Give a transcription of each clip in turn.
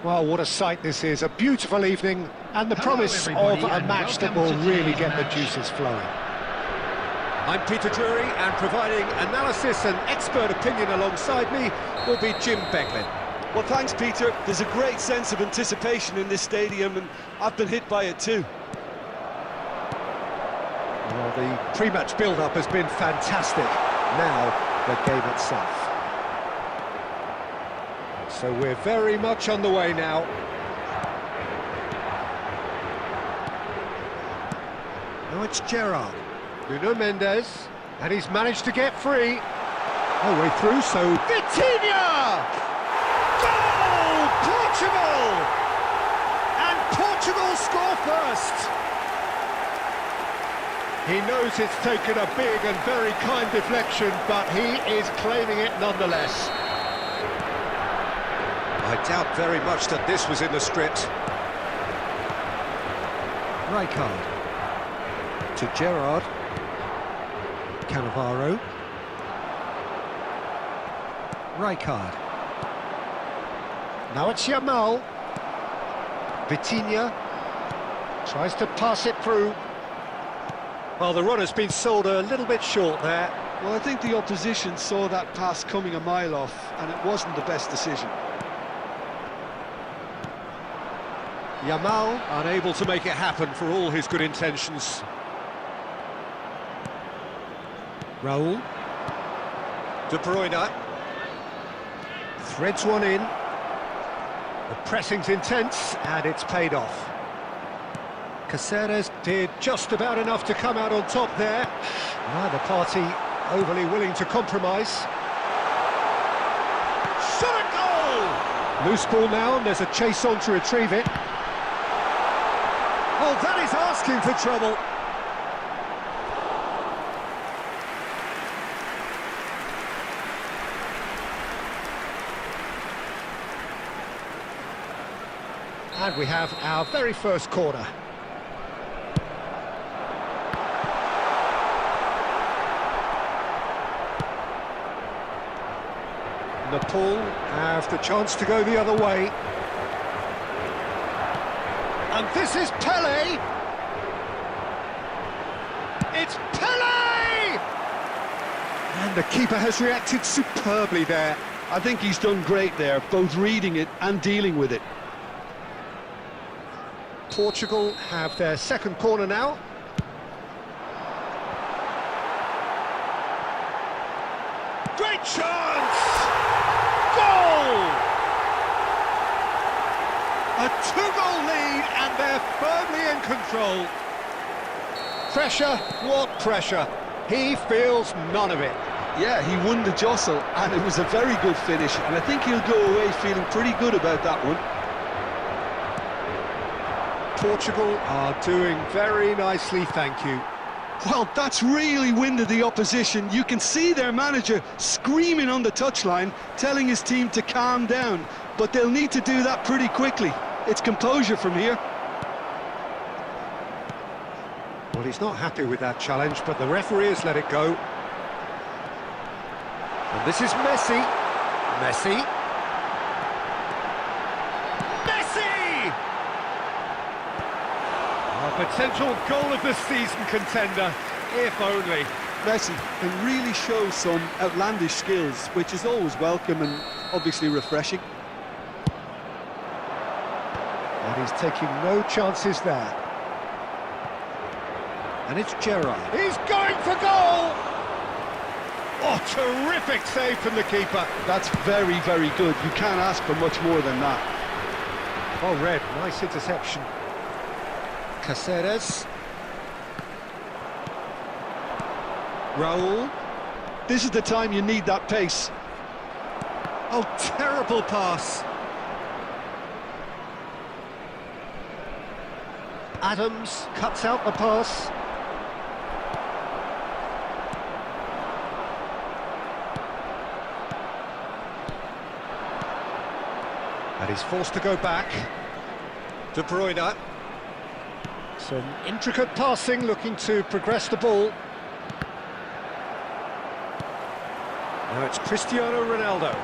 Well, what a sight this is. A beautiful evening and the promise of a match that will really get the juices flowing. I'm Peter Drury, and providing analysis and expert opinion alongside me will be Jim Becklin. Well, thanks, Peter. There's a great sense of anticipation in this stadium, and I've been hit by it too. Well, the pre-match build-up has been fantastic. Now, the game itself. So we're very much on the way now. Now it's Gerrard. Nuno Mendes, and he's managed to get free. All the way through, so Vitinha! Goal! Portugal! And Portugal score first. He knows it's taken a big and very kind deflection, but he is claiming it nonetheless. I doubt very much that this was in the script. Rijkaard to Gerrard. Cannavaro. Rijkaard. Now it's Yamal. Vitinha tries to pass it through. Well, the runner's been sold a little bit short there. Well, I think the opposition saw that pass coming a mile off, and it wasn't the best decision. Yamal. Unable to make it happen for all his good intentions. Raul. De Bruyne. Threads one in. The pressing's intense, and it's paid off. Caceres did just about enough to come out on top there. Neither party overly willing to compromise. Shot at goal! Loose ball now, and there's a chase on to retrieve it. Oh, that is asking for trouble. And we have our very first corner. Nepal have the chance to go the other way. And this is Pele! It's Pele! And the keeper has reacted superbly there. I think he's done great there, both reading it and dealing with it. Portugal have their second corner now. Great chance! Goal! A two-goal lead, and they're firmly in control. Pressure, what pressure? He feels none of it. Yeah, he won the jostle, and it was a very good finish, and I think he'll go away feeling pretty good about that one. Portugal are doing very nicely, thank you. Well, that's really winded the opposition. You can see their manager screaming on the touchline, telling his team to calm down, but they'll need to do that pretty quickly. It's composure from here. Well, he's not happy with that challenge, but the referee has let it go. And this is Messi. Messi. Messi! A potential goal of the season contender, if only. Messi can really show some outlandish skills, which is always welcome and obviously refreshing. And he's taking no chances there. And it's Gerrard. He's going for goal! Oh, terrific save from the keeper. That's very, very good. You can't ask for much more than that. Well read, nice interception. Caceres. Raul. This is the time you need that pace. Oh, terrible pass. Adams cuts out the pass. And he's forced to go back. De Bruyne. Some intricate passing, looking to progress the ball. Now it's Cristiano Ronaldo.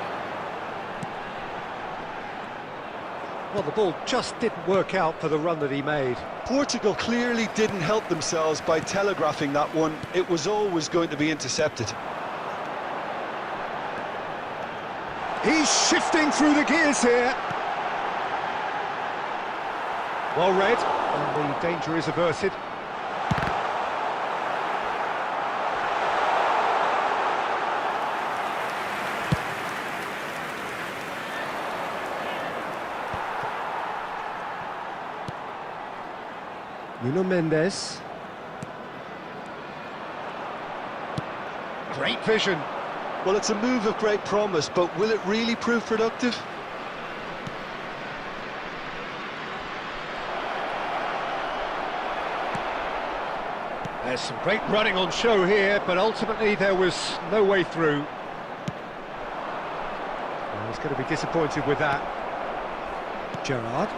Well, the ball just didn't work out for the run that he made. Portugal clearly didn't help themselves by telegraphing that one. It was always going to be intercepted. He's shifting through the gears here. Well read, and the danger is averted. Nuno Mendes. Great vision. Well, it's a move of great promise, but will it really prove productive? There's some great running on show here, but ultimately there was no way through. Well, he's going to be disappointed with that. Gerrard.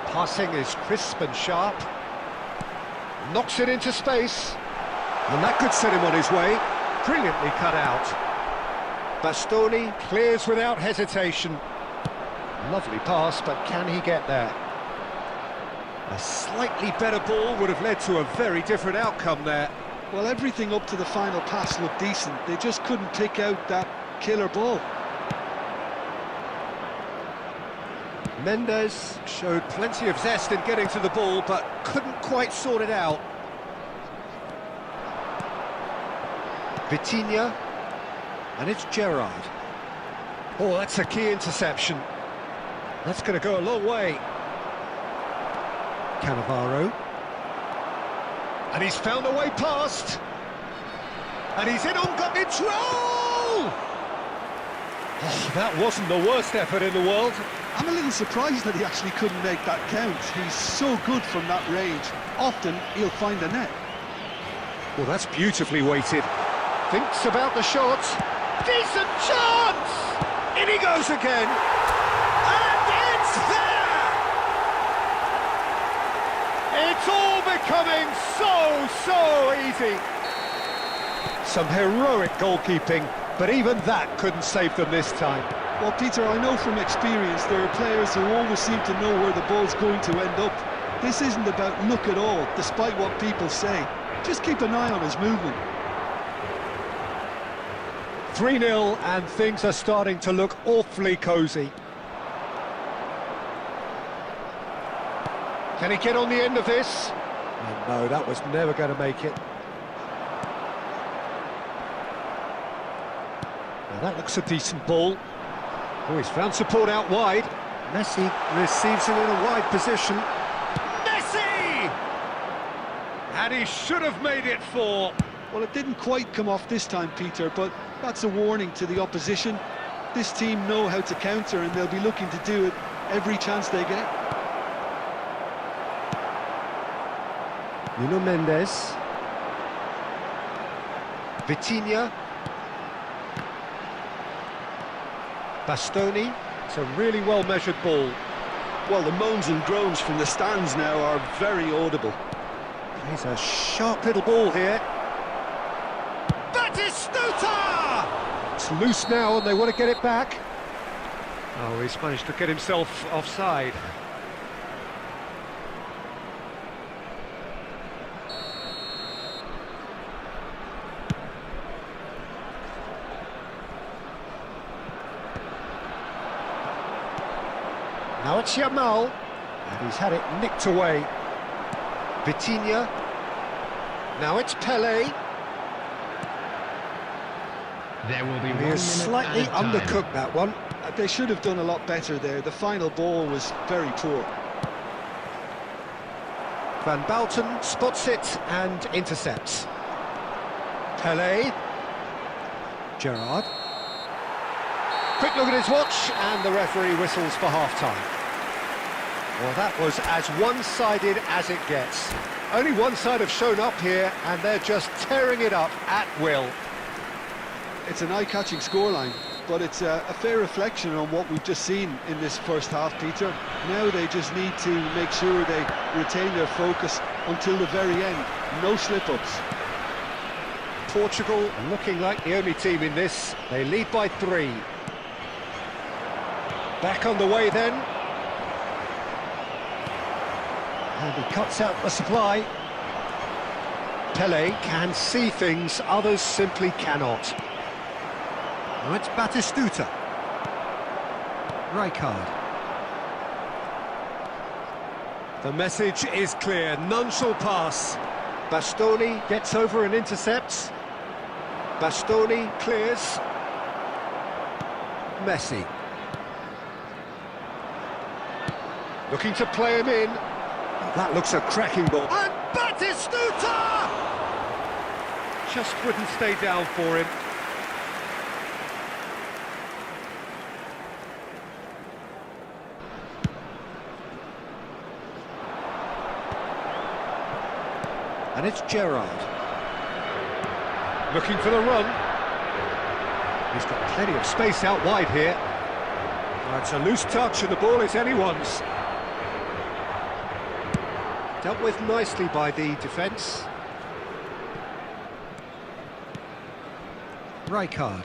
Passing is crisp and sharp. Knocks it into space. And that could set him on his way. Brilliantly cut out. Bastoni clears without hesitation. Lovely pass, but can he get there? A slightly better ball would have led to a very different outcome there. Well, everything up to the final pass looked decent. They just couldn't pick out that killer ball. Mendes showed plenty of zest in getting to the ball, but couldn't quite sort it out. Vitinha, and it's Gerrard. Oh, that's a key interception. That's going to go a long way. Cannavaro. And he's found a way past. And he's in on control! Oh, that wasn't the worst effort in the world. I'm a little surprised that he actually couldn't make that count. He's so good from that range. Often he'll find the net. Well, that's beautifully weighted. Thinks about the shot. Decent chance! In he goes again. And it's there! It's all becoming so easy. Some heroic goalkeeping, but even that couldn't save them this time. Well, Peter, I know from experience there are players who always seem to know where the ball's going to end up. This isn't about luck at all, despite what people say. Just keep an eye on his movement. 3-0, and things are starting to look awfully cosy. Can he get on the end of this? Oh, no, that was never going to make it. Now that looks a decent ball. Oh, he's found support out wide. Messi receives it in a wide position. Messi! And he should have made it 4. Well, it didn't quite come off this time, Peter, but that's a warning to the opposition. This team know how to counter, and they'll be looking to do it every chance they get. Nuno Mendes. Vitinha. Bastoni. It's a really well-measured ball. Well, the moans and groans from the stands now are very audible. He's a sharp little ball here. Batistuta! It's loose now and they want to get it back. Oh, he's managed to get himself offside. Now it's Yamal, and he's had it nicked away. Vitinha. Now it's Pelé. There will be He is slightly undercooked, that one. They should have done a lot better there. The final ball was very poor. Van Bouten spots it and intercepts. Pelé. Gerrard. Quick look at his watch, and the referee whistles for half-time. Well, that was as one-sided as it gets. Only one side have shown up here, and they're just tearing it up at will. It's an eye-catching scoreline, but it's a fair reflection on what we've just seen in this first half, Peter. Now they just need to make sure they retain their focus until the very end. No slip-ups. Portugal looking like the only team in this. They lead by 3. Back on the way then. And he cuts out the supply. Pelé can see things others simply cannot. Now it's Batistuta. Rijkaard. The message is clear, none shall pass. Bastoni gets over and intercepts. Bastoni clears. Messi. Looking to play him in. That looks a cracking ball. And Batistuta! Just wouldn't stay down for him. And it's Gerrard. Looking for the run. He's got plenty of space out wide here. It's a loose touch and the ball is anyone's. Dealt with nicely by the defence. Rijkaard.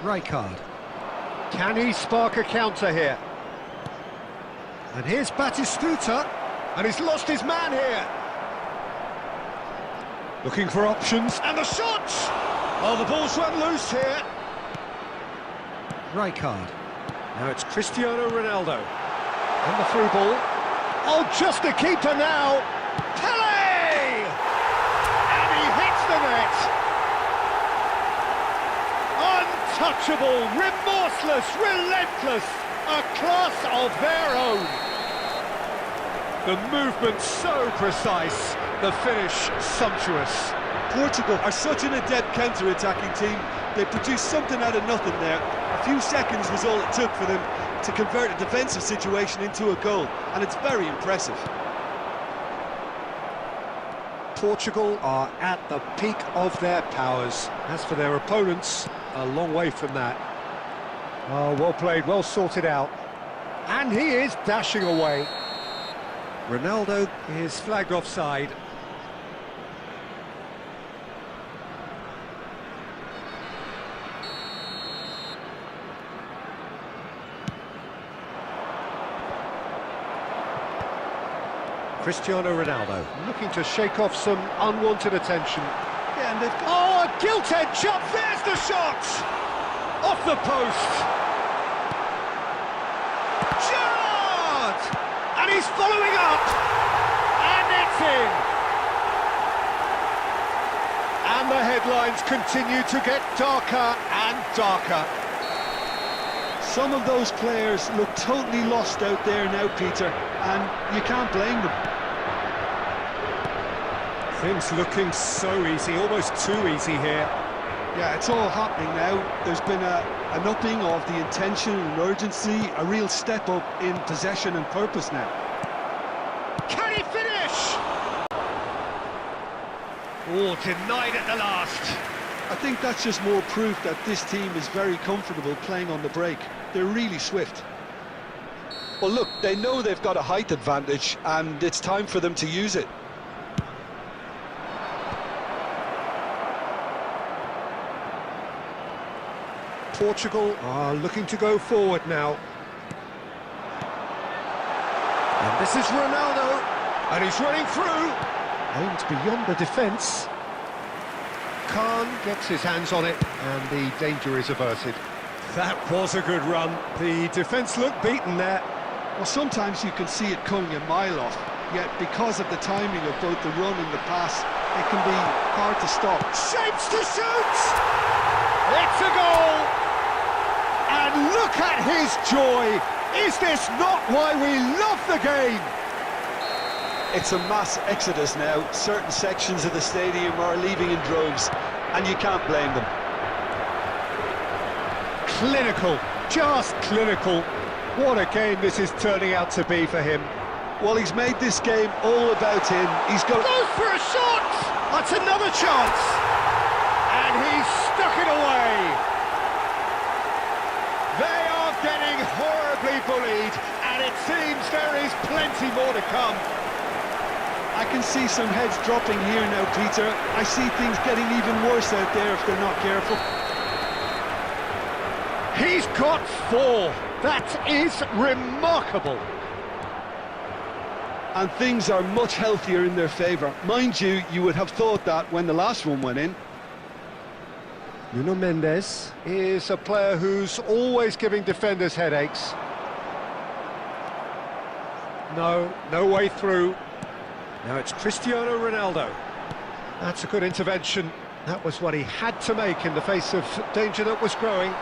Rijkaard. Can he spark a counter here? And here's Batistuta, and he's lost his man here. Looking for options, and the shot! Oh, the ball's run loose here. Rijkaard. Now it's Cristiano Ronaldo. And the through ball. Oh, just the keeper now. Pelé! And he hits the net. Untouchable, remorseless, relentless. A class of their own. The movement so precise. The finish sumptuous. Portugal are such an adept counter-attacking team. They produced something out of nothing there. A few seconds was all it took for them to convert a defensive situation into a goal, and it's very impressive. Portugal are at the peak of their powers. As for their opponents, a long way from that. Oh, well played, well sorted out. And he is dashing away. Ronaldo is flagged offside. Cristiano Ronaldo looking to shake off some unwanted attention. Yeah, and they've... Oh, a gilt-edged shot! There's the shot! Off the post! Gerrard! And he's following up! And it's in! And the headlines continue to get darker and darker. Some of those players look totally lost out there now, Peter, and you can't blame them. Things looking so easy, almost too easy here. Yeah, it's all happening now. There's been an upping of the intention and urgency, a real step up in possession and purpose now. Can he finish? Oh, denied at the last. I think that's just more proof that this team is very comfortable playing on the break. They're really swift. Well, look, they know they've got a height advantage, and it's time for them to use it. Portugal are looking to go forward now. And this is Ronaldo, and he's running through. Aimed beyond the defence. Khan gets his hands on it, and the danger is averted. That was a good run. The defence looked beaten there. Well, sometimes you can see it coming a mile off, yet because of the timing of both the run and the pass, it can be hard to stop. Shapes to shoot! It's a goal! And look at his joy! Is this not why we love the game? It's a mass exodus now. Certain sections of the stadium are leaving in droves, and you can't blame them. Clinical, just clinical. What a game this is turning out to be for him. Well, he's made this game all about him. He's got... Goes for a shot! That's another chance! And he's stuck it away! They are getting horribly bullied, and it seems there is plenty more to come. I can see some heads dropping here now, Peter. I see things getting even worse out there if they're not careful. He's got 4. That is remarkable. And things are much healthier in their favour. Mind you, you would have thought that when the last one went in. Nuno Mendes is a player who's always giving defenders headaches. No way through. Now it's Cristiano Ronaldo. That's a good intervention. That was what he had to make in the face of danger that was growing.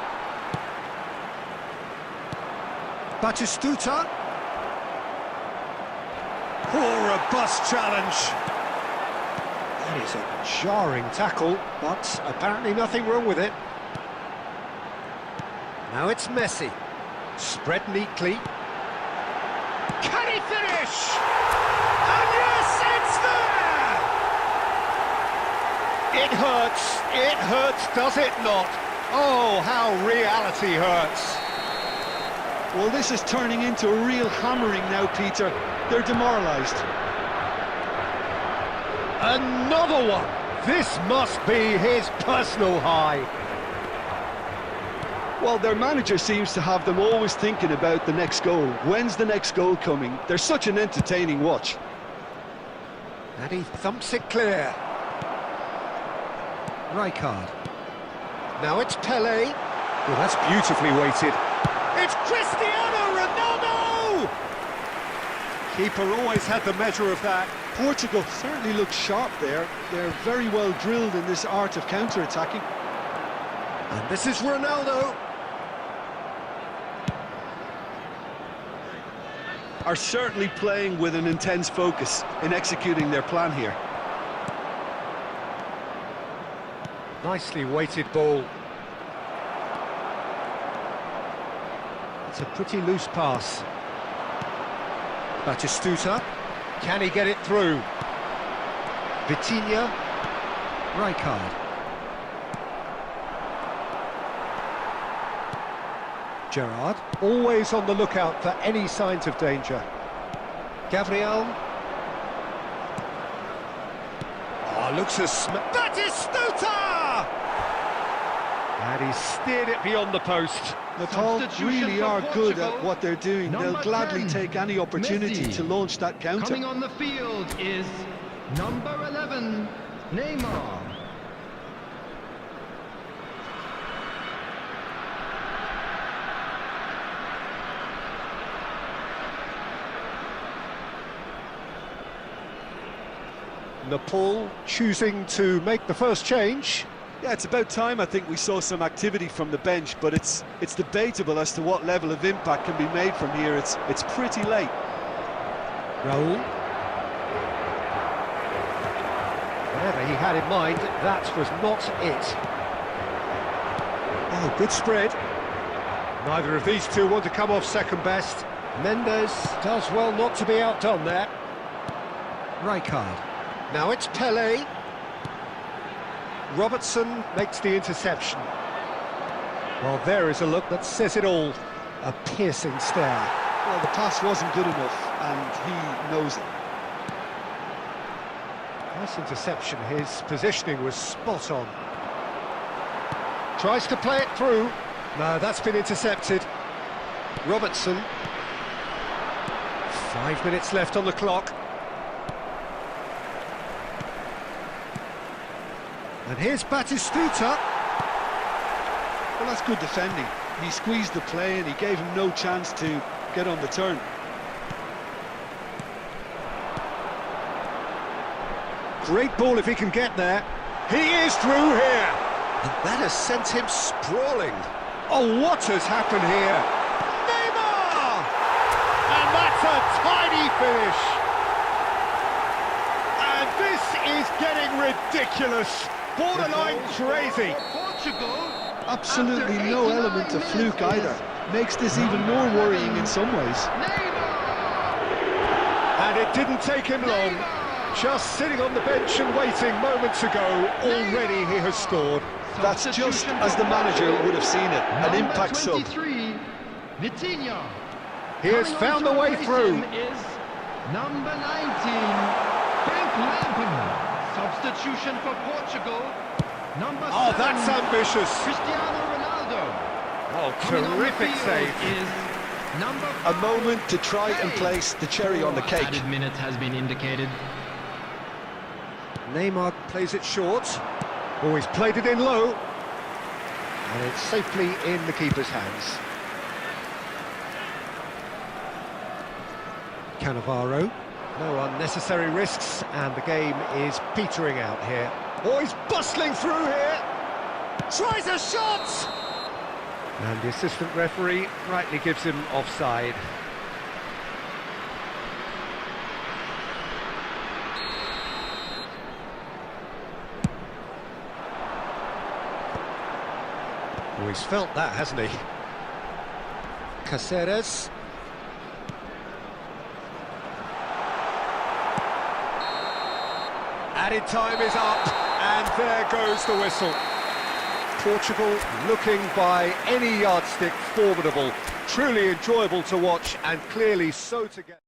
Batistuta. Poor robust challenge. That is a jarring tackle, but apparently nothing wrong with it. Now it's Messi. Spread neatly. Can he finish? And yes, it's there! It hurts, does it not? Oh, how reality hurts. Well, this is turning into a real hammering now, Peter. They're demoralised. Another one! This must be his personal high. Well, their manager seems to have them always thinking about the next goal. When's the next goal coming? They're such an entertaining watch. And he thumps it clear. Rijkaard. Now it's Pele. Well, that's beautifully weighted. It's Cristiano Ronaldo! Keeper always had the measure of that. Portugal certainly looks sharp there. They're very well drilled in this art of counter-attacking. And this is Ronaldo. Are certainly playing with an intense focus in executing their plan here. Nicely weighted ball. It's a pretty loose pass. Batistuta. Can he get it through? Vitinha. Rijkaard. Gerrard, always on the lookout for any signs of danger. Gabriel. Oh, looks as... Batistuta! And he steered it beyond the post. Nepal really are good at what they're doing. They'll gladly take any opportunity to launch that counter. Coming on the field is number 11, Neymar. Nepal choosing to make the first change. Yeah, it's about time I think we saw some activity from the bench, but it's debatable as to what level of impact can be made from here. It's pretty late. Raul. Whatever he had in mind, that was not it. Oh, good spread. Neither of these two want to come off second best. Mendes does well not to be outdone there. Rijkaard. Now it's Pele. Robertson makes the interception. Well, there is a look that says it all. A piercing stare. Well, the pass wasn't good enough, and he knows it. Nice interception. His positioning was spot on. Tries to play it through. No, that's been intercepted. Robertson. 5 minutes left on the clock. And here's Batistuta. Well, that's good defending. He squeezed the play and he gave him no chance to get on the turn. Great ball if he can get there. He is through here. And that has sent him sprawling. Oh, what has happened here? Neymar! And that's a tiny finish. And this is getting ridiculous. Borderline crazy. Portugal. Absolutely no element of fluke either. Makes this even more worrying in some ways. And it didn't take him long. Just sitting on the bench and waiting moments ago, already he has scored. That's just as the manager would have seen it, an impact sub. 23, Vitinha. He has found the way through. Is number 19, Frank Lampard. Substitution for Portugal. Number 7, That's ambitious. Cristiano Ronaldo. Oh, Coming on the terrific field save. is number A moment to try and place the cherry on the cake. Added minutes has been indicated. Neymar plays it short. Oh, he's played it in low. And it's safely in the keeper's hands. Cannavaro. No unnecessary risks, and the game is petering out here. Oh, he's bustling through here. Tries a shot! And the assistant referee rightly gives him offside. Oh, he's felt that, hasn't he? Caceres. Added time is up, and there goes the whistle. Portugal looking by any yardstick formidable, truly enjoyable to watch, and clearly so to get.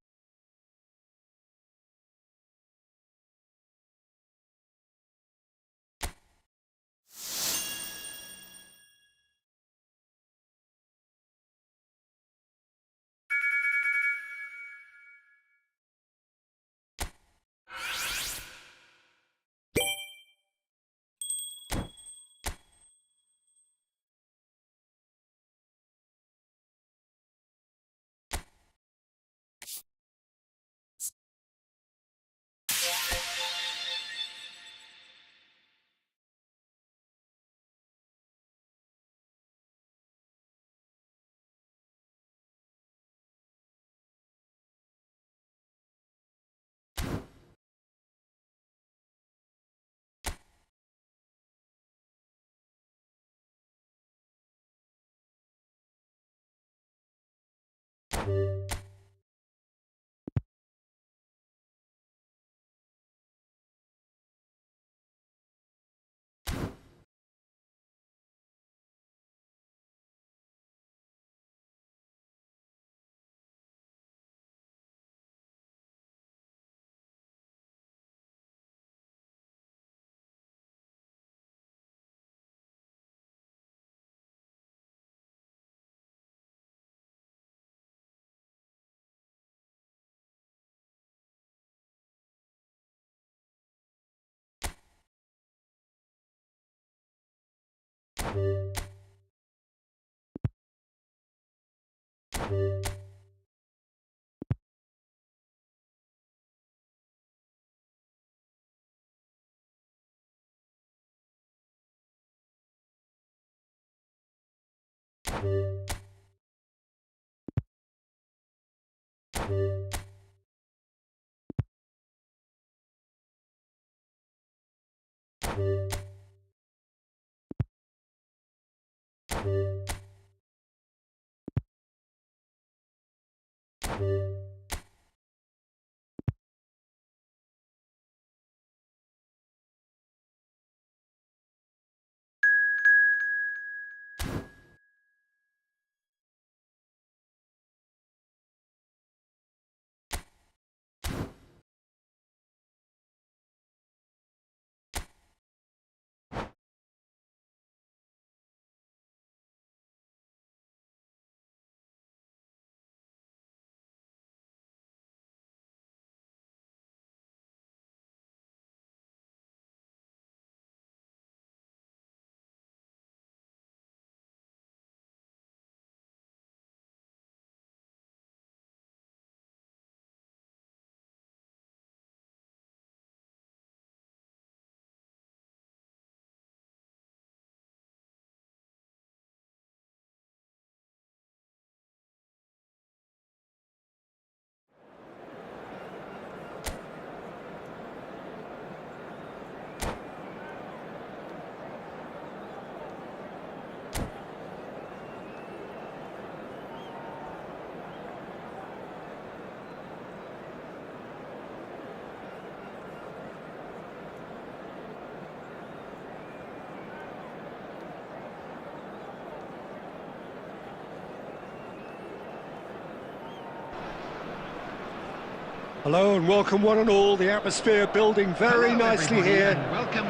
Hello and welcome one and all. The atmosphere building very nicely here.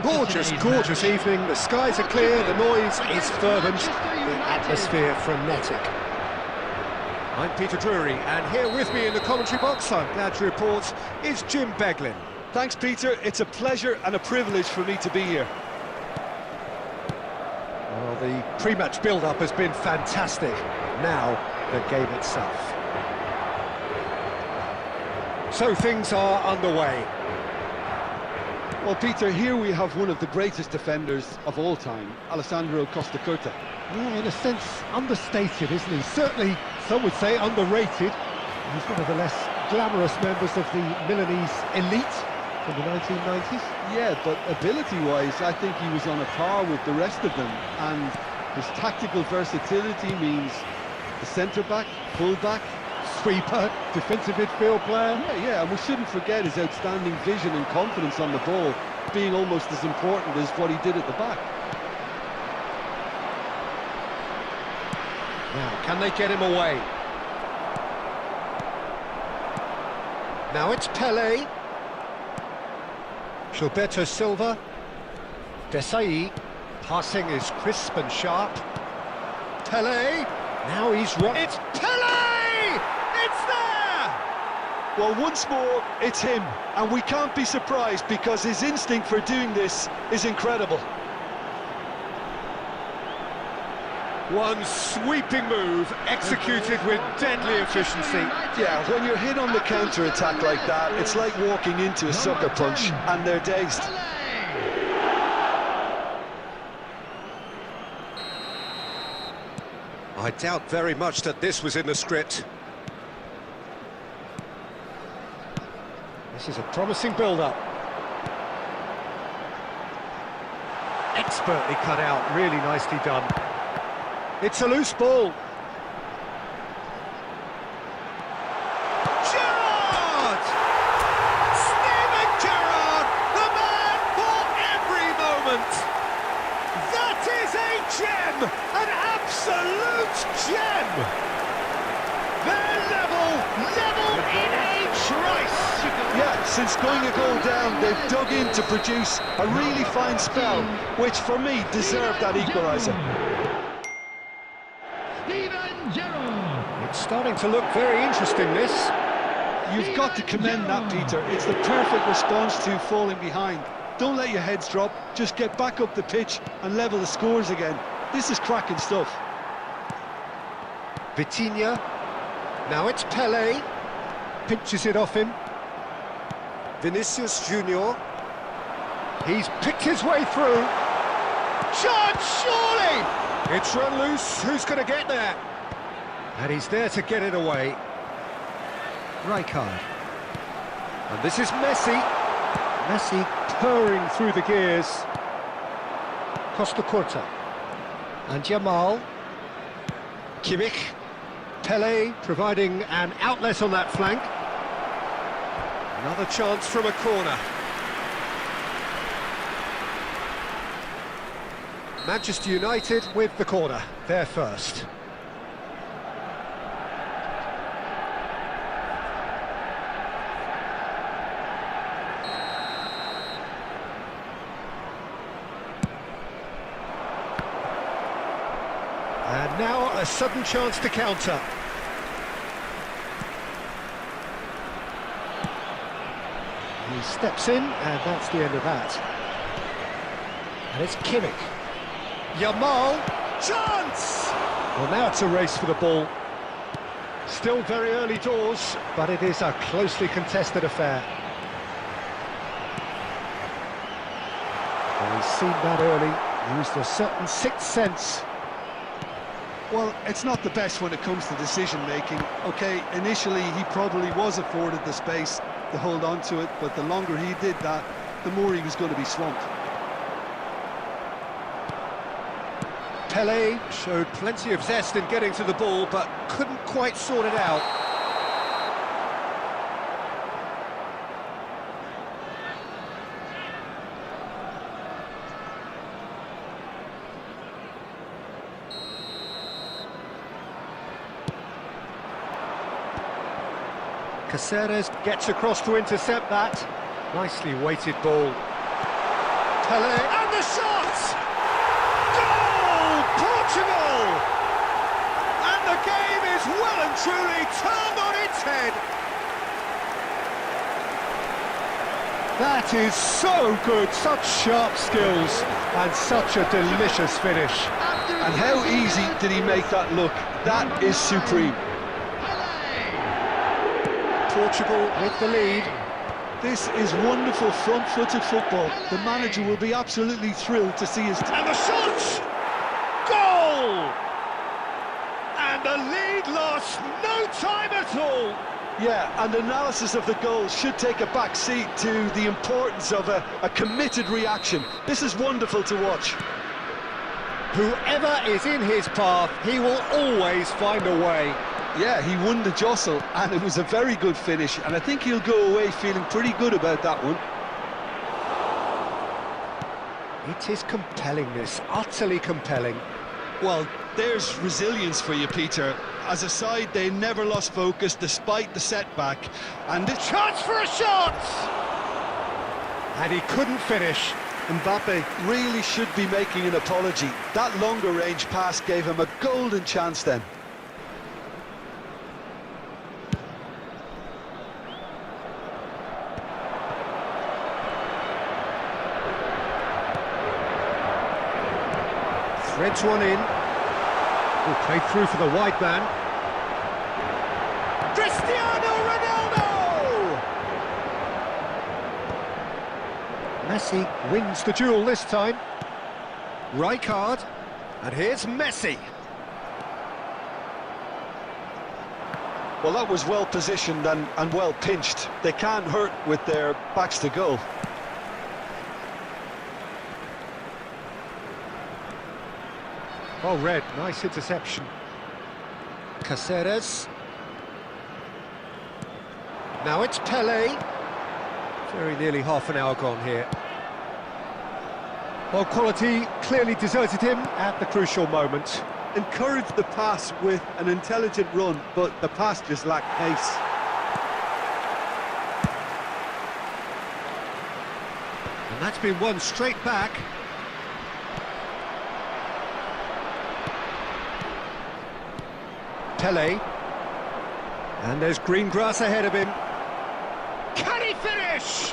Gorgeous, gorgeous evening. The skies are clear, the noise is fervent, the atmosphere frenetic. I'm Peter Drury, and here with me in the commentary box, I'm glad to report, is Jim Beglin. Thanks, Peter. It's a pleasure and a privilege for me to be here. Well, the pre-match build-up has been fantastic. Now, the game itself. So things are underway. Well, Peter, here we have one of the greatest defenders of all time, Alessandro Costa. Yeah, in a sense, understated, isn't he? Certainly, some would say underrated. He's one of the less glamorous members of the Milanese elite from the 1990s. Yeah, but ability-wise, I think he was on a par with the rest of them. And his tactical versatility means the centre-back, full-back, Sweeper, defensive midfield player. Yeah, and we shouldn't forget his outstanding vision and confidence on the ball, being almost as important as what he did at the back. Now, can they get him away? Now it's Pele. Gilberto Silva. Desai. Passing is crisp and sharp. Pele. Now he's right. It's Pele! It's there! Well, once more, it's him, and we can't be surprised because his instinct for doing this is incredible. One sweeping move, executed with deadly efficiency. Yeah, when you're hit on the counter-attack like that, it's like walking into a sucker punch, and they're dazed. I doubt very much that this was in the script. This is a promising build-up. Expertly cut out, really nicely done. It's a loose ball. Gerrard! Steven Gerrard, the man for every moment. That is a gem, an absolute gem. They're level in a trice. Yeah, since going a goal down, they've dug in to produce a really fine spell, which for me deserved that equaliser. It's starting to look very interesting, this. You've got to commend that, Peter. It's the perfect response to falling behind. Don't let your heads drop, just get back up the pitch and level the scores again. This is cracking stuff. Vitinha. Now it's Pele. Pinches it off him. Vinicius Junior. He's picked his way through. Shot, surely! It's run loose. Who's going to get there? And he's there to get it away. Rijkaard. And this is Messi. Messi purring through the gears. Costa. And Jamal. Kimmich. Pele providing an outlet on that flank. Another chance from a corner. Manchester United with the corner, they're first. And now a sudden chance to counter. He steps in, and that's the end of that. And it's Kimmich. Yamal, chance! Well, now it's a race for the ball. Still very early doors, but it is a closely contested affair. Well, he's seen that early, used a certain sixth sense. Well, it's not the best when it comes to decision-making. OK, initially he probably was afforded the space to hold on to it, but the longer he did that, the more he was going to be swamped. Pele showed plenty of zest in getting to the ball, but couldn't quite sort it out. Caceres gets across to intercept that. Nicely weighted ball. Pele, and the shot! Goal! Portugal! And the game is well and truly turned on its head. That is so good, such sharp skills, and such a delicious finish. And how easy did he make that look? That is supreme. Portugal with the lead. This is wonderful front-footed football. The manager will be absolutely thrilled to see his... And the shot! Goal! And the lead lost no time at all. Yeah, and analysis of the goal should take a back seat to the importance of a committed reaction. This is wonderful to watch. Whoever is in his path, he will always find a way. Yeah, he won the jostle, and it was a very good finish, and I think he'll go away feeling pretty good about that one. It is compelling, this, utterly compelling. Well, there's resilience for you, Peter. As a side, they never lost focus despite the setback, and this Chance for a shot! And he couldn't finish. Mbappe really should be making an apology. That longer range pass gave him a golden chance then. Threads one in. Will play through for the wide man. Cristiano Ronaldo! Messi wins the duel this time. Rijkaard. And here's Messi. Well, that was well positioned and well pinched. They can't hurt with their backs to goal. Oh, Red, nice interception. Caceres. Now it's Pele. Very nearly half an hour gone here. Well, quality clearly deserted him at the crucial moment. Encouraged the pass with an intelligent run, but the pass just lacked pace. And that's been won straight back. Pele. And there's green grass ahead of him. Can he finish?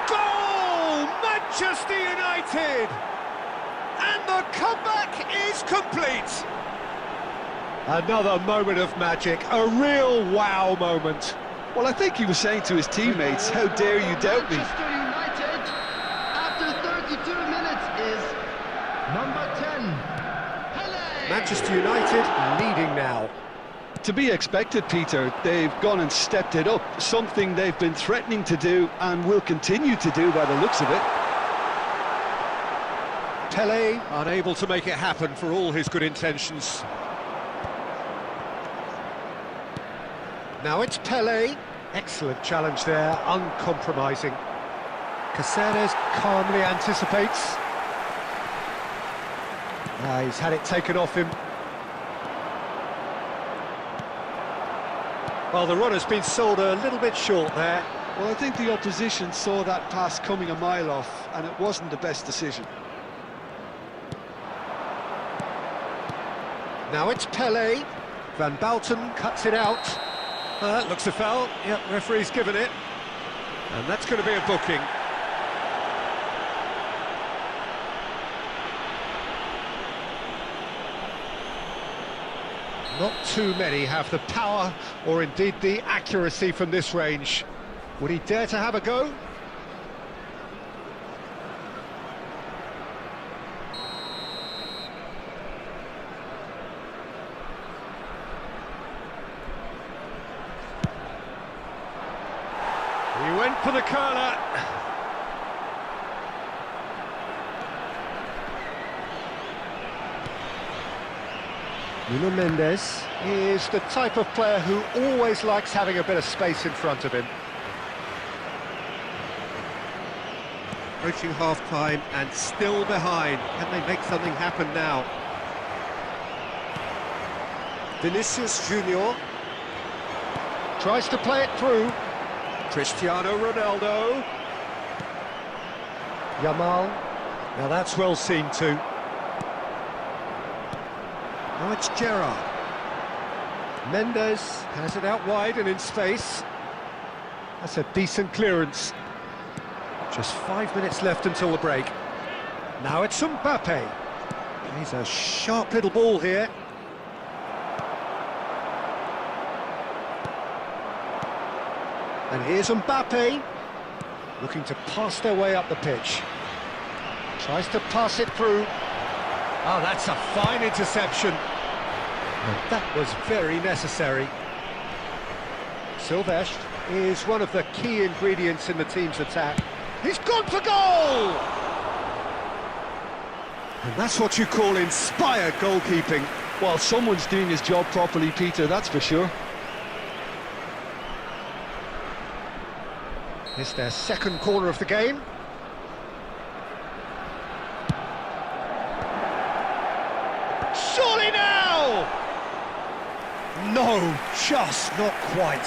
Goal! Manchester United! And the comeback is complete. Another moment of magic, a real wow moment. Well, I think he was saying to his teammates, how dare you doubt me? Manchester United, after 32 minutes, is number 10, Pele. Manchester United leading now. To be expected, Peter. They've gone and stepped it up, something they've been threatening to do and will continue to do by the looks of it. Pele unable to make it happen for all his good intentions. Now it's Pele. Excellent challenge there, uncompromising. Caceres calmly anticipates. He's had it taken off him. Well, the runner's been sold a little bit short there. Well, I think the opposition saw that pass coming a mile off, and it wasn't the best decision. Now it's Pele. Van Bouten cuts it out. That looks a foul. Yep, referee's given it. And that's going to be a booking. Not too many have the power or indeed the accuracy from this range. Would he dare to have a go? He went for the curler. Nuno Mendes is the type of player who always likes having a bit of space in front of him. Approaching half-time and still behind. Can they make something happen now? Vinicius Junior tries to play it through. Cristiano Ronaldo. Yamal. Now that's well seen too. Now it's Gerrard. Mendes has it out wide and in space. That's a decent clearance. Just 5 minutes left until the break. Now it's Mbappe. He's a sharp little ball here. And here's Mbappe, looking to pass their way up the pitch. Tries to pass it through. Oh, that's a fine interception. And that was very necessary. Silvestre is one of the key ingredients in the team's attack. He's gone for goal! And that's what you call inspired goalkeeping. Well, someone's doing his job properly, Peter, that's for sure. It's their second corner of the game. Surely now! No, just not quite.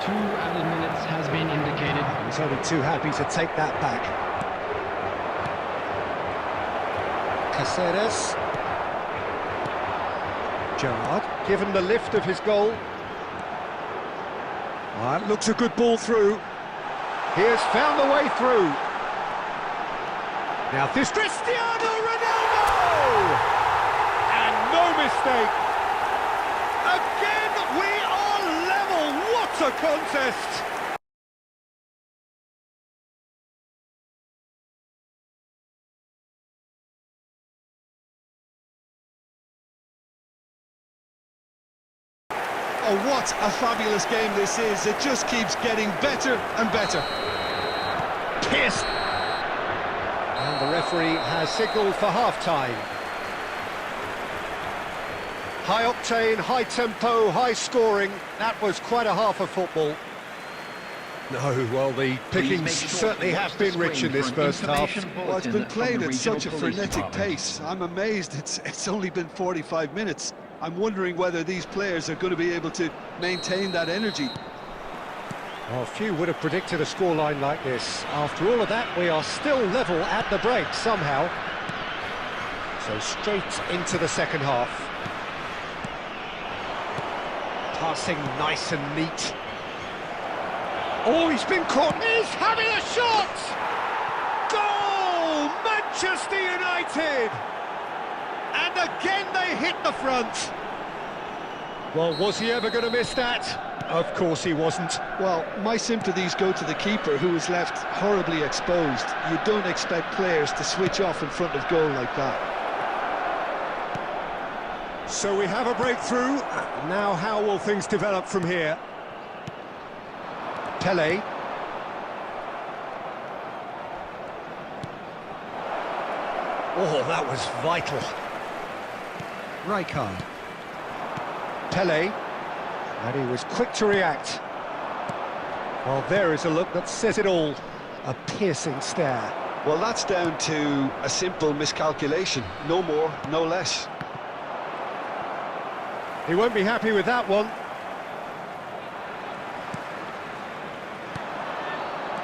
Two added minutes has been indicated. He's only too happy to take that back. Caceres. Gerrard, given the lift of his goal. That looks a good ball through. He has found the way through. Now this Cristiano Ronaldo! And no mistake. Again, we are level. What a contest! Oh, what a fabulous game this is. It just keeps getting better and better. Pierced. And the referee has signalled for half-time. High octane, high tempo, high scoring. That was quite a half of football. No, well, the pickings certainly have been rich in this first half. Well, it's been played at such a frenetic pace. I'm amazed it's only been 45 minutes. I'm wondering whether these players are going to be able to maintain that energy. Well, few would have predicted a scoreline like this. After all of that, we are still level at the break somehow. So straight into the second half. Passing nice and neat. Oh, he's been caught. He's having a shot! Goal! Manchester United! And again they hit the front. Well, was he ever going to miss that? Of course he wasn't. Well, my sympathies go to the keeper, who was left horribly exposed. You don't expect players to switch off in front of goal like that. So we have a breakthrough. Now how will things develop from here? Pele. Oh, that was vital. Rijkaard. Pele. And he was quick to react. Well, there is a look that says it all. A piercing stare. Well, that's down to a simple miscalculation. No more, no less. He won't be happy with that one.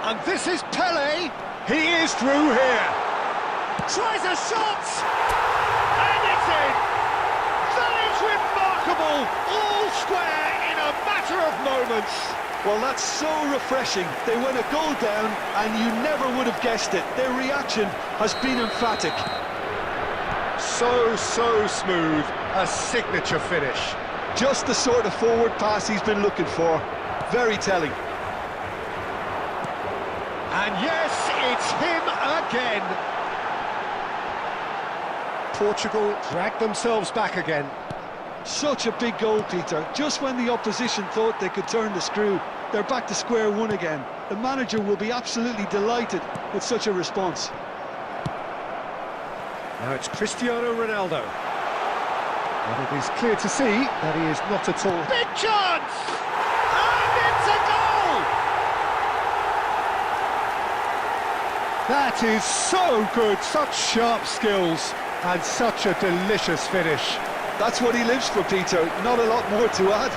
And this is Pele. He is through here. Tries a shot. And it's in. That is remarkable. All square in a matter of moments. Well, that's so refreshing. They went a goal down and you never would have guessed it. Their reaction has been emphatic. So smooth. A signature finish. Just the sort of forward pass he's been looking for. Very telling. And yes, it's him again. Portugal dragged themselves back again. Such a big goal, Peter. Just when the opposition thought they could turn the screw, they're back to square one again. The manager will be absolutely delighted with such a response. Now it's Cristiano Ronaldo. But it is clear to see that he is not at all... Big chance! And it's a goal! That is so good, such sharp skills, and such a delicious finish. That's what he lives for, Peter. Not a lot more to add.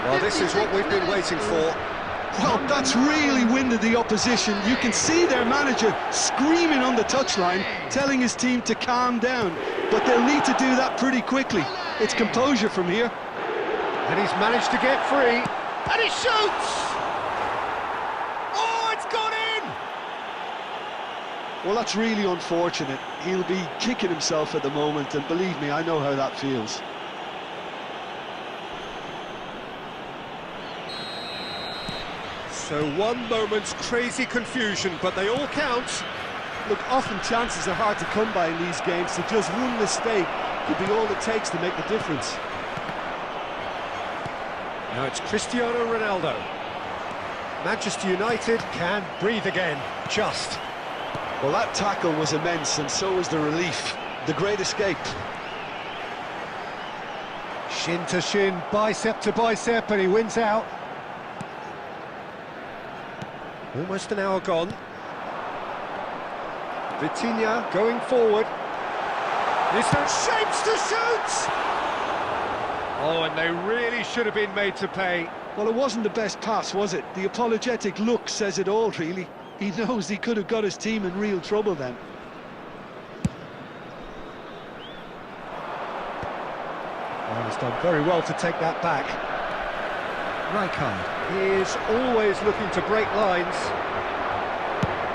Well, this is what we've been waiting for. Well, that's really winded the opposition. You can see their manager screaming on the touchline, telling his team to calm down. But they'll need to do that pretty quickly. It's composure from here. And he's managed to get free. And he shoots! Oh, it's gone in! Well, that's really unfortunate. He'll be kicking himself at the moment, and believe me, I know how that feels. So one moment's crazy confusion, but they all count. Look, often chances are hard to come by in these games, so just one mistake could be all it takes to make the difference. Now it's Cristiano Ronaldo. Manchester United can breathe again, just. Well, that tackle was immense, and so was the relief. The great escape. Shin to shin, bicep to bicep, and he wins out. Almost an hour gone. Vitinha going forward. Is there shapes to shoot? Oh, and they really should have been made to pay. Well, it wasn't the best pass, was it? The apologetic look says it all, really. He knows he could have got his team in real trouble then. Oh, he's done very well to take that back. Rijkaard. He is always looking to break lines.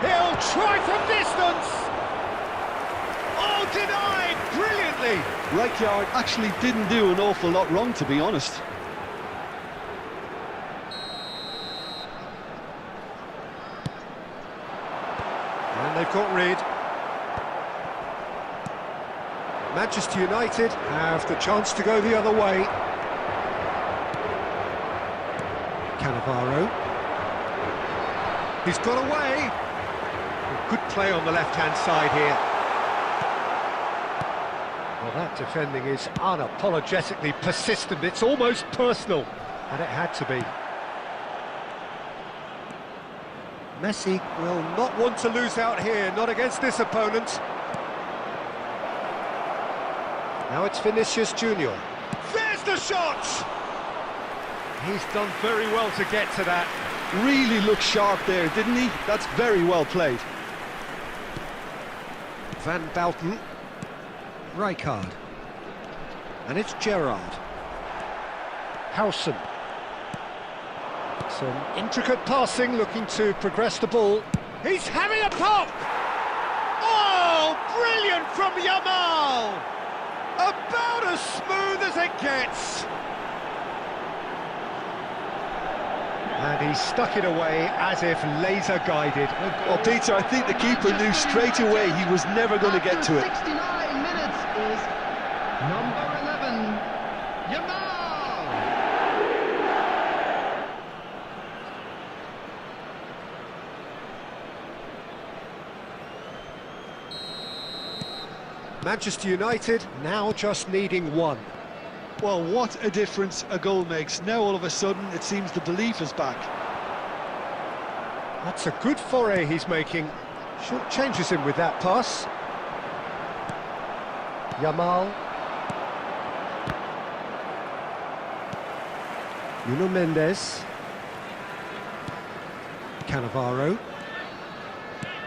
He'll try from distance! Oh, denied brilliantly! Rijkaard actually didn't do an awful lot wrong, to be honest. And they've got rid. Manchester United have the chance to go the other way. Cannavaro. He's got away. Good play on the left-hand side here. Well, that defending is unapologetically persistent. It's almost personal, and it had to be. Messi will not want to lose out here, not against this opponent. Now it's Vinicius Junior. There's the shot! He's done very well to get to that. Really looked sharp there, didn't he? That's very well played. Van Bouten. Rijkaard. And it's Gerrard. Howson. Some intricate passing, looking to progress the ball. He's having a pop! Oh, brilliant from Yamal! About as smooth as it gets. And he stuck it away as if laser guided. Well, Peter, I think the keeper knew straight away he was never going to get to it. 69 minutes is number 11, Yamal. Manchester United now just needing one. Well, what a difference a goal makes. Now all of a sudden it seems the belief is back. That's a good foray he's making. Short changes him with that pass. Yamal. Nuno Mendes. Cannavaro.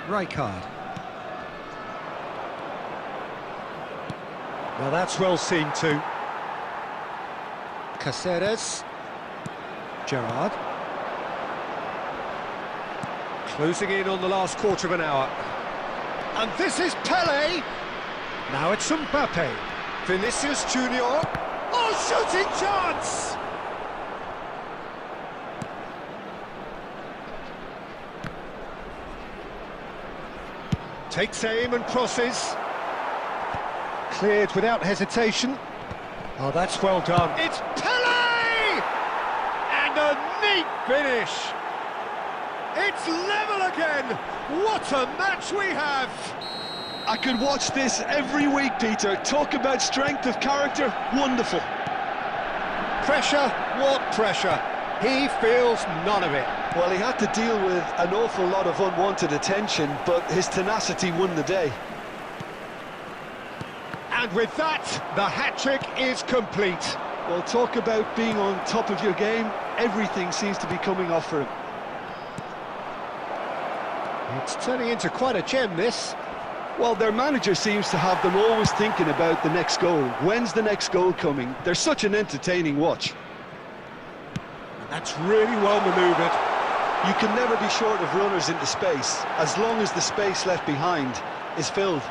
Rijkaard. Well, that's well seen too. Caceres. Gerrard. Closing in on the last quarter of an hour. And this is Pele. Now it's Mbappe. Vinicius Junior. Oh, shooting chance! Takes aim and crosses. Cleared without hesitation. Oh, that's well done. It's Pele! And a neat finish. It's level again. What a match we have. I could watch this every week, Peter. Talk about strength of character. Wonderful. Pressure? What pressure? He feels none of it. Well, he had to deal with an awful lot of unwanted attention, but his tenacity won the day. And with that, the hat-trick is complete. Well, talk about being on top of your game. Everything seems to be coming off for him. It's turning into quite a gem, this. Well, their manager seems to have them always thinking about the next goal. When's the next goal coming? They're such an entertaining watch. That's really well manoeuvred. You can never be short of runners into space, as long as the space left behind is filled.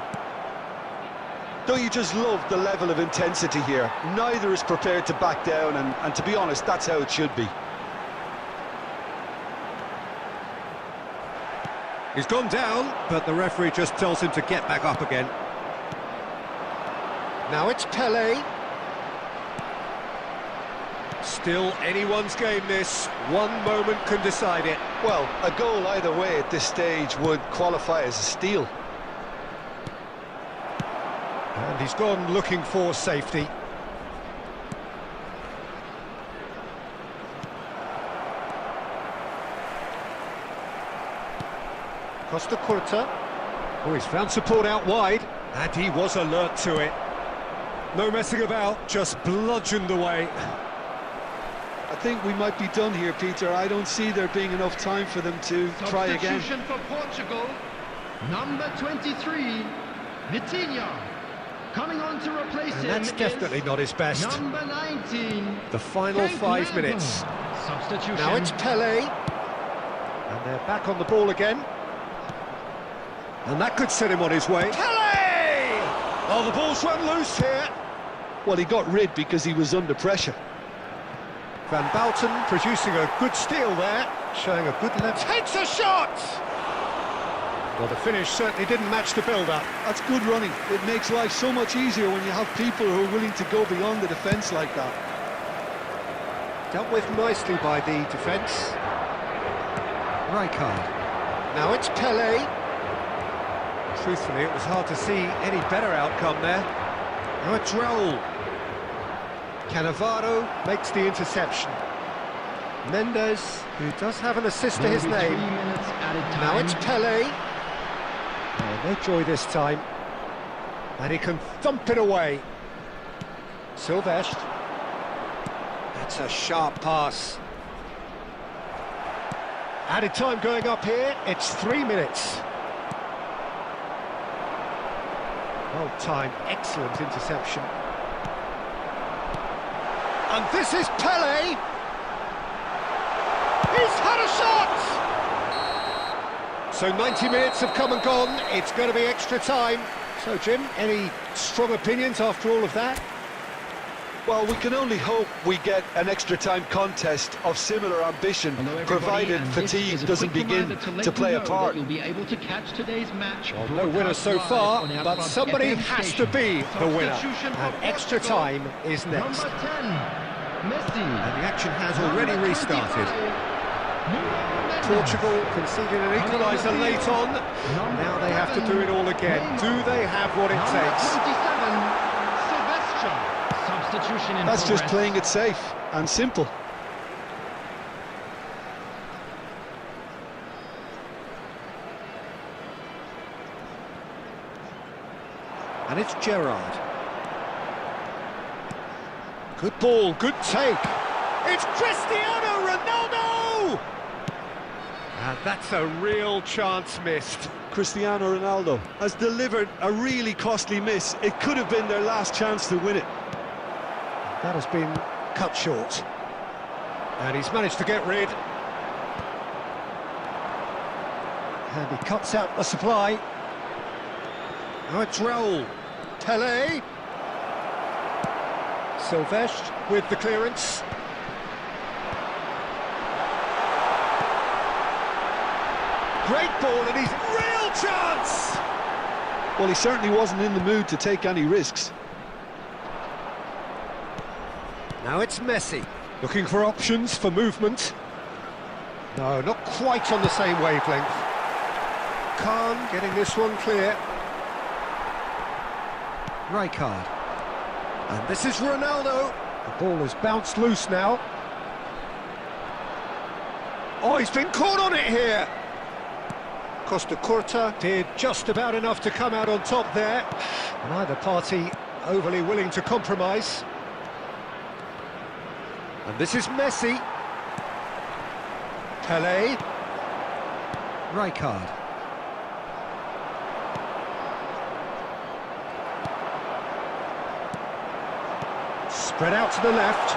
Don't you just love the level of intensity here? Neither is prepared to back down, and to be honest, that's how it should be. He's gone down, but the referee just tells him to get back up again. Now it's Pele. Still anyone's game, this. One moment can decide it. Well, a goal either way at this stage would qualify as a steal. And he's gone looking for safety. Costa Curta. Oh, he's found support out wide, and he was alert to it. No messing about, just bludgeoned away. I think we might be done here, Peter. I don't see there being enough time for them to try again. Substitution for Portugal, number 23, Vitinha. Coming on to replace him. And that's definitely not his best. Number 19. The final 5 minutes. Substitution. Now it's Pele. And they're back on the ball again. And that could set him on his way. Pele! Oh, the ball's run loose here. Well, he got rid because he was under pressure. Van Bouten producing a good steal there, showing a good left. Takes a shot! Well, the finish certainly didn't match the build-up. That's good running. It makes life so much easier when you have people who are willing to go beyond the defence like that. Dealt with nicely by the defence. Rijkaard. Now it's Pele. Truthfully, it was hard to see any better outcome there. Now it's Raul. Cannavaro makes the interception. Mendes, who does have an assist to his name. Now it's Pele. Oh, no joy this time. And he can thump it away. Silvestre. That's a sharp pass. Added time going up here, it's 3 minutes. Well timed, excellent interception. And this is Pele. He's had a shot! So 90 minutes have come and gone, it's going to be extra time. So Jim, any strong opinions after all of that? Well, we can only hope we get an extra time contest of similar ambition, provided fatigue doesn't begin to play a part. You'll be able to catch today's match. Well, no winner so far, but somebody has to be the winner. And extra time is next. Number 10, Messi. And the action has already restarted. Portugal conceded an equaliser late on. Now they have to do it all again. Do they have what it takes? Substitution in That's progress. just playing it safe and simple. And it's Gerrard. Good ball, good take. It's Cristiano Ronaldo! And that's a real chance missed. Cristiano Ronaldo has delivered a really costly miss. It could have been their last chance to win it. That has been cut short. And he's managed to get rid. And he cuts out the supply. Now it's Raul. Tele. Silvestre with the clearance. Great ball, and he's real chance! Well, he certainly wasn't in the mood to take any risks. Now it's Messi, looking for options for movement. No, not quite on the same wavelength. Khan getting this one clear. Rijkaard. And this is Ronaldo. The ball has bounced loose now. Oh, he's been caught on it here. Costa Curta did just about enough to come out on top there. Neither party overly willing to compromise. And this is Messi. Pelé. Rijkaard. Spread out to the left.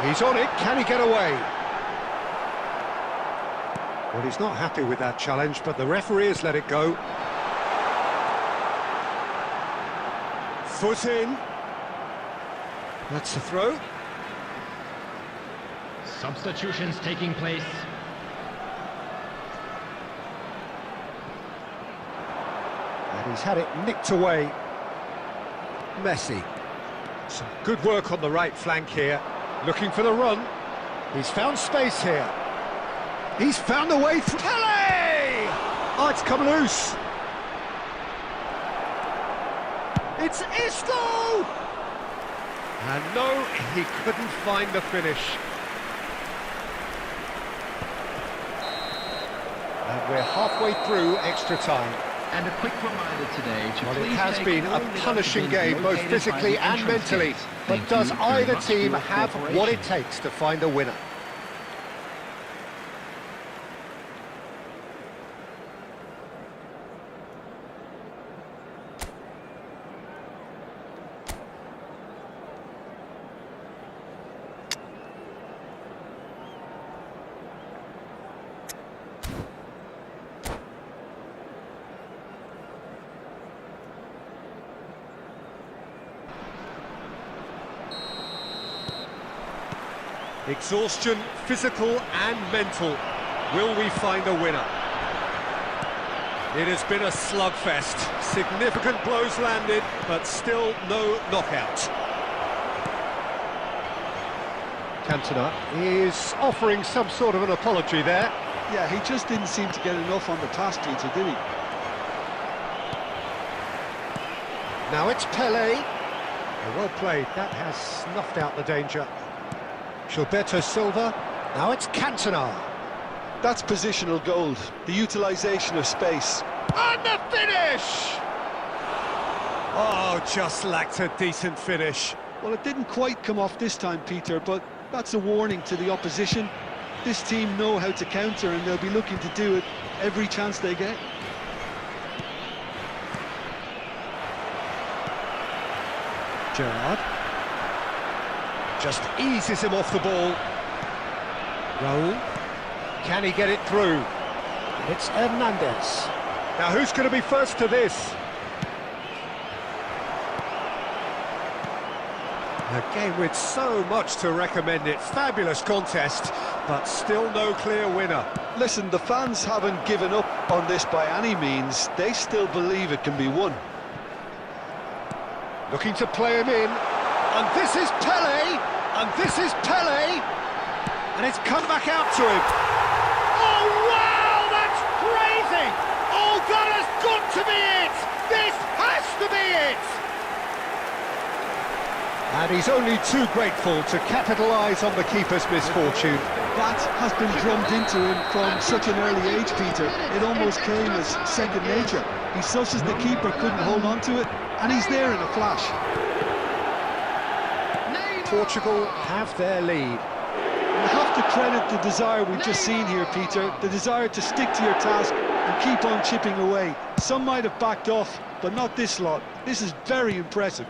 He's on it. Can he get away? Well, he's not happy with that challenge, but the referee has let it go. Foot in. That's the throw. Substitutions taking place. And he's had it nicked away. Messi. Some good work on the right flank here. Looking for the run. He's found space here. He's found a way through. Pelé! Oh, it's come loose. It's Isco! And no, he couldn't find the finish. And we're halfway through extra time. And a quick reminder today to Well, it please has take been all a the punishing other bins game, both located physically by the and entrance mentally. gates. But Thank does you very either much team for your have what cooperation. it takes to find a winner? Exhaustion, physical and mental. Will we find a winner? It has been a slugfest. Significant blows landed, but still no knockout. Cantona is offering some sort of an apology there. Yeah, he just didn't seem to get enough on the pass, Peter, did he? Now it's Pelé. Well played. That has snuffed out the danger. Gilberto Silva. Now it's Cantona. That's positional gold, the utilisation of space. And the finish! Oh, just lacked a decent finish. Well, it didn't quite come off this time, Peter, but that's a warning to the opposition. This team know how to counter, and they'll be looking to do it every chance they get. Gerrard. Just eases him off the ball. Raul. Can he get it through? It's Hernandez. Now who's going to be first to this? A game with so much to recommend it. Fabulous contest, but still no clear winner. Listen, the fans haven't given up on this by any means. They still believe it can be won. Looking to play him in. And this is Pelé. And this is Pelé. And it's come back out to him. Oh, wow, that's crazy! Oh, that has got to be it! This has to be it! And he's only too grateful to capitalise on the keeper's misfortune. That has been drummed into him from such an early age, Peter. It almost came as second nature. He susses the keeper couldn't hold on to it, and he's there in a flash. Portugal have their lead. You have to credit the desire we've just seen here, Peter. The desire to stick to your task and keep on chipping away. Some might have backed off, but not this lot. This is very impressive.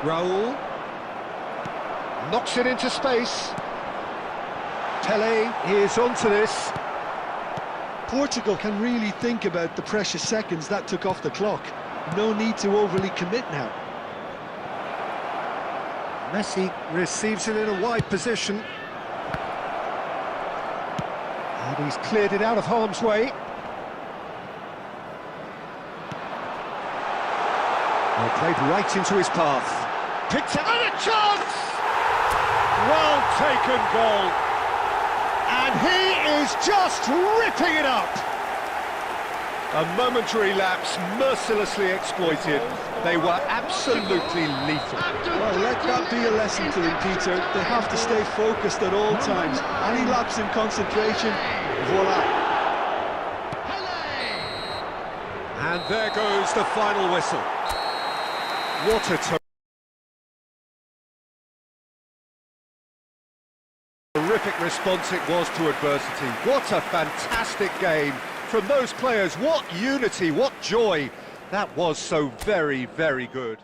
Raul knocks it into space. Tele is onto this. Portugal can really think about the precious seconds that took off the clock. No need to overly commit now. Messi receives it in a wide position. And he's cleared it out of harm's way. Well, played right into his path. Picked up, and a chance! Well taken goal. And he is just ripping it up. A momentary lapse mercilessly exploited. They were absolutely lethal. Well, let that be a lesson to them, Peter. They have to stay focused at all times. Any lapse in concentration, voila. And there goes the final whistle. What a terrific response it was to adversity. What a fantastic game from those players. What unity, what joy. That was so very, very good.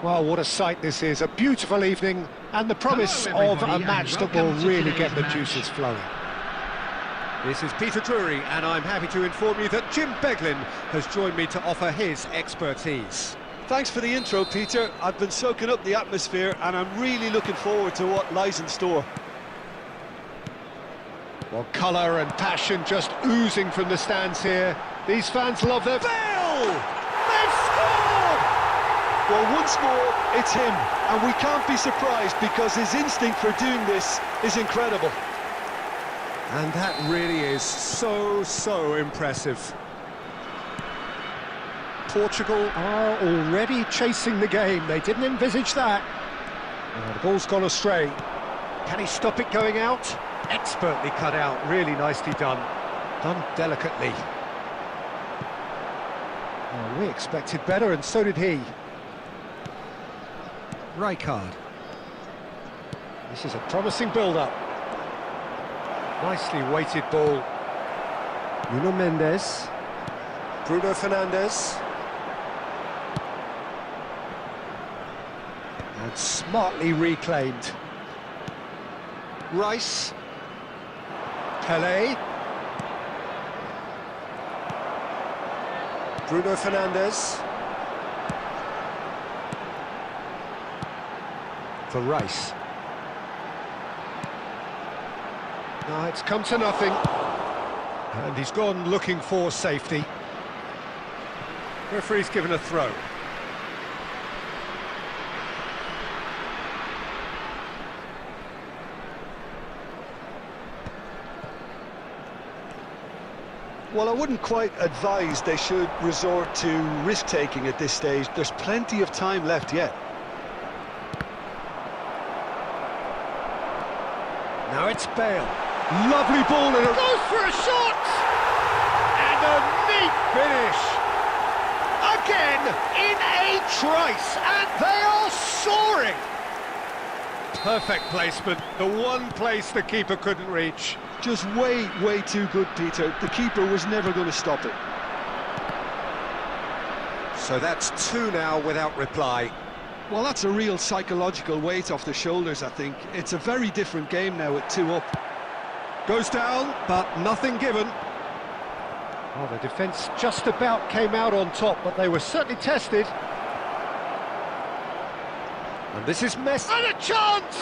Well, what a sight this is, a beautiful evening, and the promise Hello, of a everybody, match and that will welcome to really get today's the match. juices flowing. This is Peter Drury, and I'm happy to inform you that Jim Beglin has joined me to offer his expertise. Thanks for the intro, Peter. I've been soaking up the atmosphere and I'm really looking forward to what lies in store. Well, colour and passion just oozing from the stands here. These fans love their... Bale! They've scored! Well, once more, it's him, and we can't be surprised because his instinct for doing this is incredible. And that really is so impressive. Portugal are already chasing the game. They didn't envisage that. The ball's gone astray. Can he stop it going out? Expertly cut out, really nicely done. Done delicately. Well, we expected better, and so did he. Rijkaard. This is a promising build-up. Nicely weighted ball. Nuno Mendes. Bruno Fernandes. And smartly reclaimed. Rice. Pelé. Bruno Fernandes. For Rice. No, it's come to nothing. And he's gone looking for safety. Referee's given a throw. Well, I wouldn't quite advise they should resort to risk-taking at this stage. There's plenty of time left yet. Now it's Bale. Lovely ball and a... Goes for a shot! And a neat finish! Again, in a trice, and they are soaring! Perfect placement, the one place the keeper couldn't reach. Just way too good, Peter. The keeper was never going to stop it. So that's two now without reply. Well, that's a real psychological weight off the shoulders, I think. It's a very different game now with 2 up. Goes down, but nothing given. Well, the defence just about came out on top, but they were certainly tested. And this is Messi. And a chance!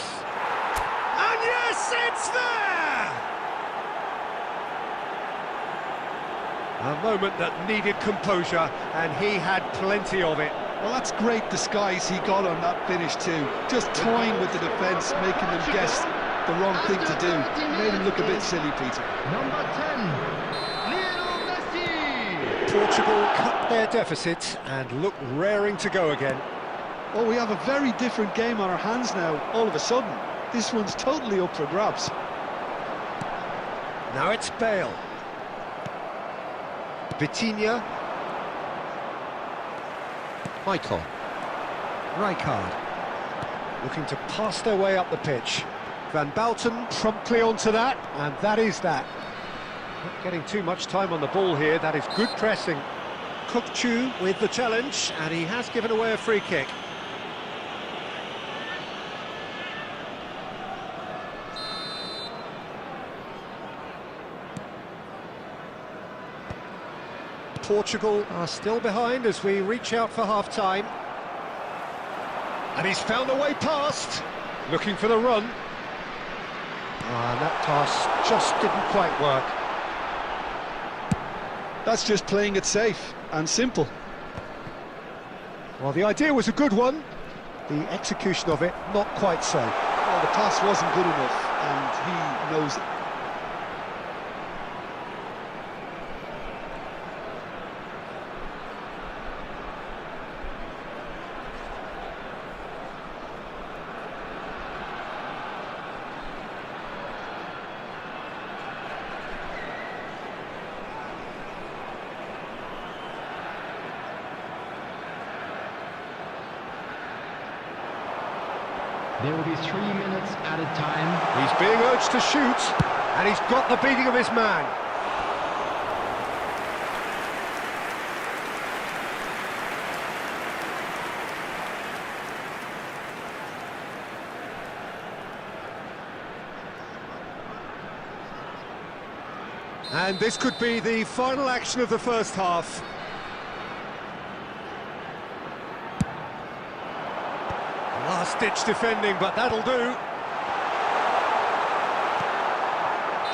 And yes, it's there! A moment that needed composure, and he had plenty of it. Well, that's great disguise he got on that finish too. Just toying with the defence, making them guess the wrong thing to do. Made him look a bit silly, Peter. Number 10, Lionel Messi. Portugal cut their deficit and look raring to go again. Well, we have a very different game on our hands now, all of a sudden. This one's totally up for grabs. Now it's Bale. Vitinha. Michael. Rijkaard. Looking to pass their way up the pitch. Van Bouten promptly onto that, and that is that. Not getting too much time on the ball here, that is good pressing. Kukçu with the challenge, and he has given away a free kick. Portugal are still behind as we reach out for half-time. And he's found a way past, looking for the run. And that pass just didn't quite work. That's just playing it safe and simple. Well, the idea was a good one. The execution of it, not quite so. Well, the pass wasn't good enough, and he knows it. There will be 3 minutes added time. He's being urged to shoot, and he's got the beating of his man. And this could be the final action of the first half. Last-ditch defending, but that'll do.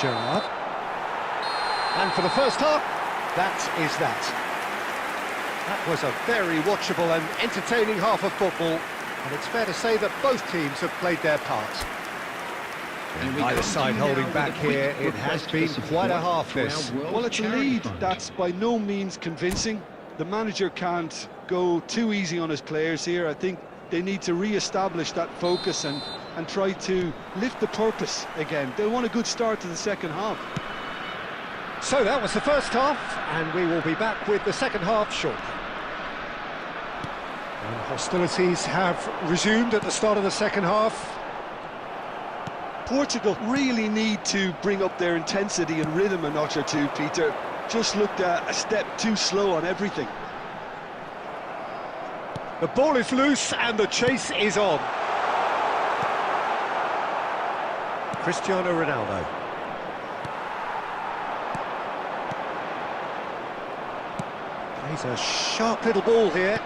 Gerrard. And for the first half, that is that. That was a very watchable and entertaining half of football, and it's fair to say that both teams have played their part. Neither side holding back here. It has been quite a half, this. Well, it's a lead that's by no means convincing. The manager can't go too easy on his players here. I think they need to re-establish that focus and try to lift the purpose again. They want a good start to the second half. So that was the first half, and we will be back with the second half shortly. And hostilities have resumed at the start of the second half. Portugal really need to bring up their intensity and rhythm a notch or two, Peter. Just looked a step too slow on everything. The ball is loose and the chase is on. Cristiano Ronaldo. Plays a sharp little ball here.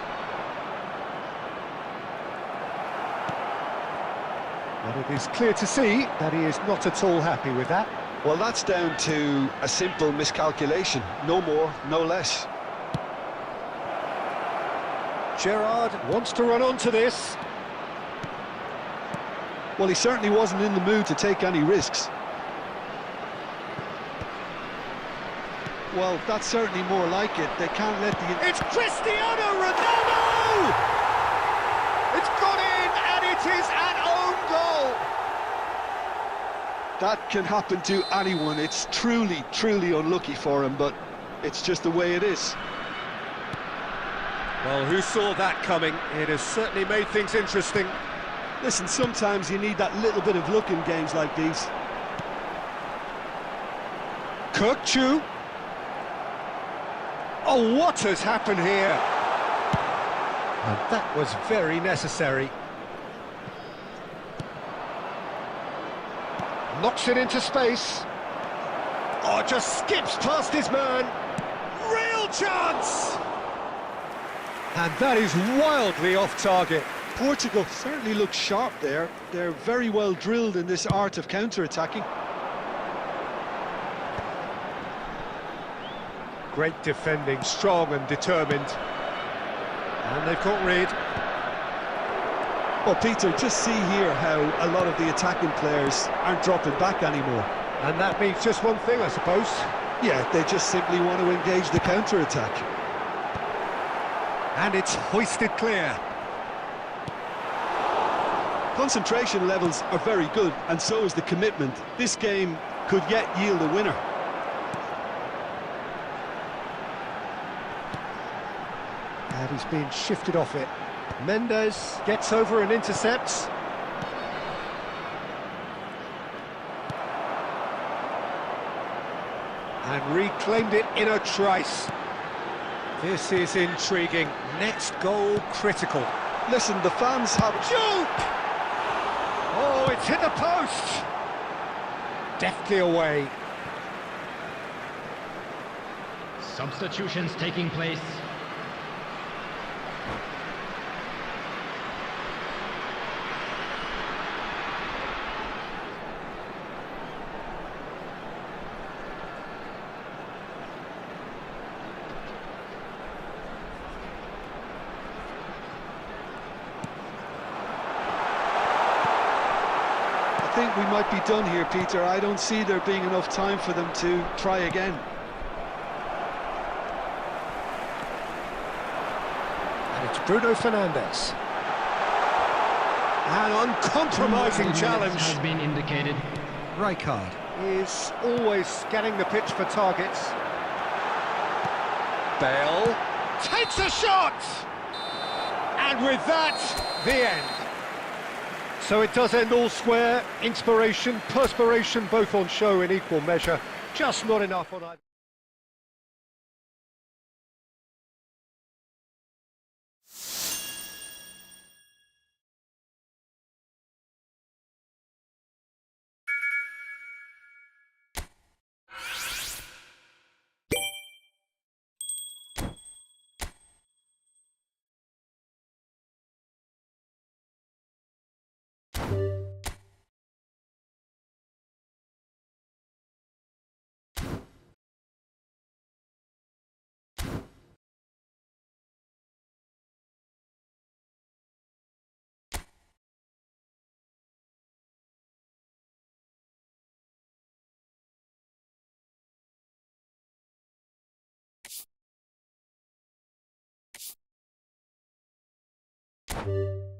But it is clear to see that he is not at all happy with that. Well, that's down to a simple miscalculation. No more, no less. Gerrard wants to run onto this. Well, he certainly wasn't in the mood to take any risks. Well, that's certainly more like it. They can't let the... It's Cristiano Ronaldo! It's gone in, and it is an own goal! That can happen to anyone. It's truly, truly unlucky for him, but it's just the way it is. Well, who saw that coming? It has certainly made things interesting. Listen, sometimes you need that little bit of luck in games like these. Kirkchu. Oh, what has happened here? And that was very necessary. Knocks it into space. Oh, just skips past his man. Real chance! And that is wildly off target. Portugal certainly looks sharp there. They're very well drilled in this art of counter-attacking. Great defending, strong and determined. And they've caught Reed. Well, Peter, just see here how a lot of the attacking players aren't dropping back anymore. And that means just one thing, I suppose. Yeah, they just simply want to engage the counter-attack. And it's hoisted clear. Concentration levels are very good, and so is the commitment. This game could yet yield a winner. And he's being shifted off it. Mendes gets over and intercepts. And reclaimed it in a trice. This is intriguing. Next goal critical. Listen, the fans have... Juke! Oh, it's hit the post! Deftly away. Substitutions taking place. I think we might be done here, Peter. I don't see there being enough time for them to try again. And it's Bruno Fernandes. An uncompromising challenge. Has been indicated. Rijkaard is always scanning the pitch for targets. Bale takes a shot! And with that, the end. So it does end all square. Inspiration, perspiration, both on show in equal measure. Just not enough on either. it.